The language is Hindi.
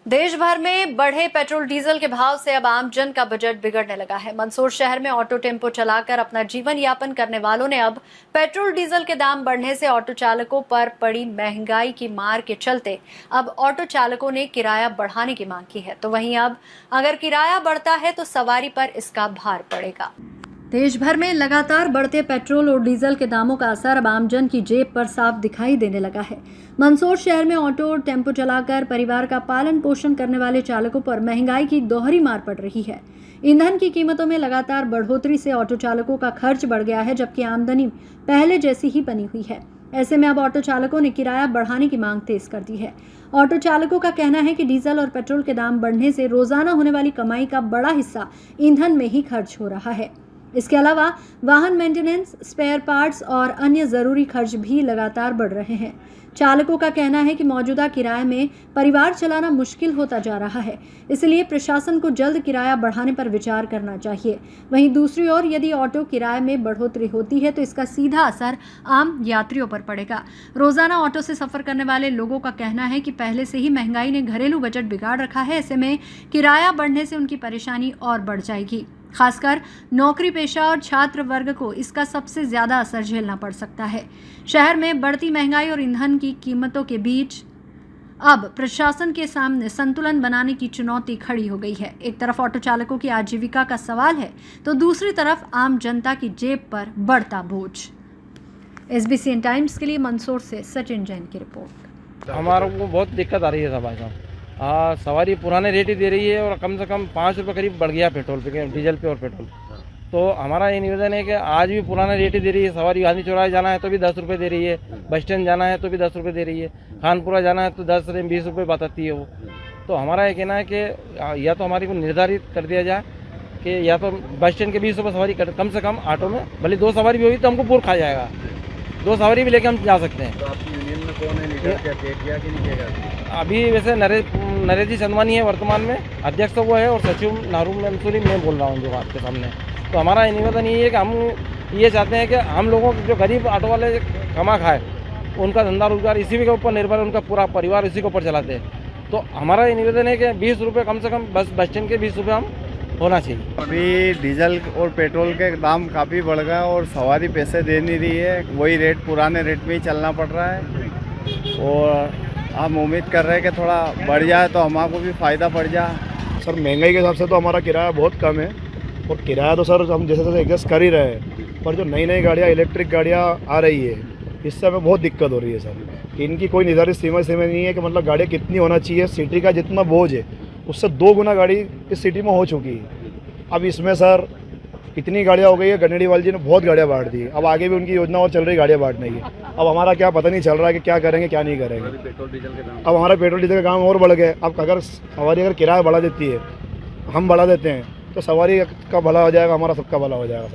देश भर में बढ़े पेट्रोल डीजल के भाव से अब आम जन का बजट बिगड़ने लगा है। मंदसौर शहर में ऑटो टेम्पो चलाकर अपना जीवन यापन करने वालों ने अब पेट्रोल डीजल के दाम बढ़ने से ऑटो चालकों पर पड़ी महंगाई की मार के चलते अब ऑटो चालकों ने किराया बढ़ाने की मांग की है। तो वहीं अब अगर किराया बढ़ता है तो सवारी पर इसका भार पड़ेगा। देश भर में लगातार बढ़ते पेट्रोल और डीजल के दामों का असर अब आमजन की जेब पर साफ दिखाई देने लगा है। मंदसौर शहर में ऑटो और टेम्पो चलाकर परिवार का पालन पोषण करने वाले चालकों पर महंगाई की दोहरी मार पड़ रही है। ईंधन की कीमतों में लगातार बढ़ोतरी से ऑटो चालकों का खर्च बढ़ गया है, जबकि आमदनी पहले जैसी ही बनी हुई है। ऐसे में अब ऑटो चालकों ने किराया बढ़ाने की मांग तेज कर दी है। ऑटो चालकों का कहना है कि डीजल और पेट्रोल के दाम बढ़ने से रोजाना होने वाली कमाई का बड़ा हिस्सा ईंधन में ही खर्च हो रहा है। इसके अलावा वाहन मेंटेनेंस, स्पेयर पार्ट्स और अन्य जरूरी खर्च भी लगातार बढ़ रहे हैं। चालकों का कहना है कि मौजूदा किराए में परिवार चलाना मुश्किल होता जा रहा है, इसलिए प्रशासन को जल्द किराया बढ़ाने पर विचार करना चाहिए। वहीं दूसरी ओर यदि ऑटो किराए में बढ़ोतरी होती है तो इसका सीधा असर आम यात्रियों पर पड़ेगा। रोजाना ऑटो से सफर करने वाले लोगों का कहना है कि पहले से ही महंगाई ने घरेलू बजट बिगाड़ रखा है। ऐसे में किराया बढ़ने से उनकी परेशानी और बढ़ जाएगी। खासकर नौकरी पेशा और छात्र वर्ग को इसका सबसे ज्यादा असर झेलना पड़ सकता है। शहर में बढ़ती महंगाई और ईंधन की कीमतों के बीच अब प्रशासन के सामने संतुलन बनाने की चुनौती खड़ी हो गई है। एक तरफ ऑटो चालकों की आजीविका का सवाल है तो दूसरी तरफ आम जनता की जेब पर बढ़ता बोझ। SBCN टाइम्स के लिए मंदसौर से सचिन जैन की रिपोर्ट। हमारे को बहुत दिक्कत आ रही है भाई साहब। हाँ, सवारी पुराने रेट ही दे रही है और कम से कम 5 रुपये करीब बढ़ गया पेट्रोल पे, डीजल पे और पेट्रोल। तो हमारा ये निवेदन है कि आज भी पुराना रेट ही दे रही है। सवारी गांधी चौराहे जाना है तो भी 10 रुपये दे रही है, बस स्टैंड जाना है तो भी 10 रुपये दे रही है, खानपुरा जाना है तो 10 से 20 रुपये बताती है वो। तो हमारा ये कहना है कि या तो हमारी को निर्धारित कर दिया जाए कि या तो बस स्टैंड के 20 रुपये सवारी कम से कम ऑटो में, भले 2 सवारी भी होगी तो हमको पूर खा जाएगा, 2 सवारी भी लेके हम जा सकते हैं। तो आपकी यूनियन में कौन है लीडर, क्या किया कि नहीं किया? अभी वैसे नरेश जी चंदवानी है वर्तमान में अध्यक्ष, तो वो है, और सचिव नारून मंसूरी मैं बोल रहा हूँ जो आपके सामने। तो हमारा निवेदन ये है कि हम ये चाहते हैं कि हम लोगों जो गरीब ऑटो वाले कमा खाए, उनका धंधा रोजगार इसी के ऊपर निर्भर है, उनका पूरा परिवार इसी के ऊपर चलाते हैं। तो हमारा ये निवेदन है कि 20 रुपये कम से कम बस स्टैंड के 20 रुपये हम होना चाहिए। अभी डीजल और पेट्रोल के दाम काफ़ी बढ़ गए और सवारी पैसे दे नहीं रही है, वही रेट पुराने रेट में ही चलना पड़ रहा है। और हम उम्मीद कर रहे हैं कि थोड़ा बढ़ जाए तो हमारे भी फ़ायदा बढ़ जाए। सर महंगाई के हिसाब से तो हमारा किराया बहुत कम है, और किराया तो सर हम जैसे जैसे एडजस्ट कर ही रहे हैं, पर जो नई नई गाड़ियाँ, इलेक्ट्रिक गाड़ियाँ आ रही है, इससे हमें बहुत दिक्कत हो रही है सर। कि इनकी कोई निर्धारित सीमा नहीं है कि मतलब गाड़ियाँ कितनी होना चाहिए। सिटी का जितना बोझ है उससे 2 गुना गाड़ी इस सिटी में हो चुकी है। अब इसमें सर इतनी गाड़ियाँ हो गई है, गन्नेड़ी वाली जी ने बहुत गाड़ियाँ बांट दी है। अब आगे भी उनकी योजना और चल रही गाड़ियाँ बांटने की। अब हमारा क्या पता नहीं चल रहा है कि क्या करेंगे क्या नहीं करेंगे। पेट्रोल डीजल के दाम, अब हमारा पेट्रोल डीजल का काम और बढ़ गया। अब अगर सवारी अगर किराया बढ़ा देती है, हम बढ़ा देते हैं, तो सवारी का भला हो जाएगा, हमारा सबका भला हो जाएगा सर।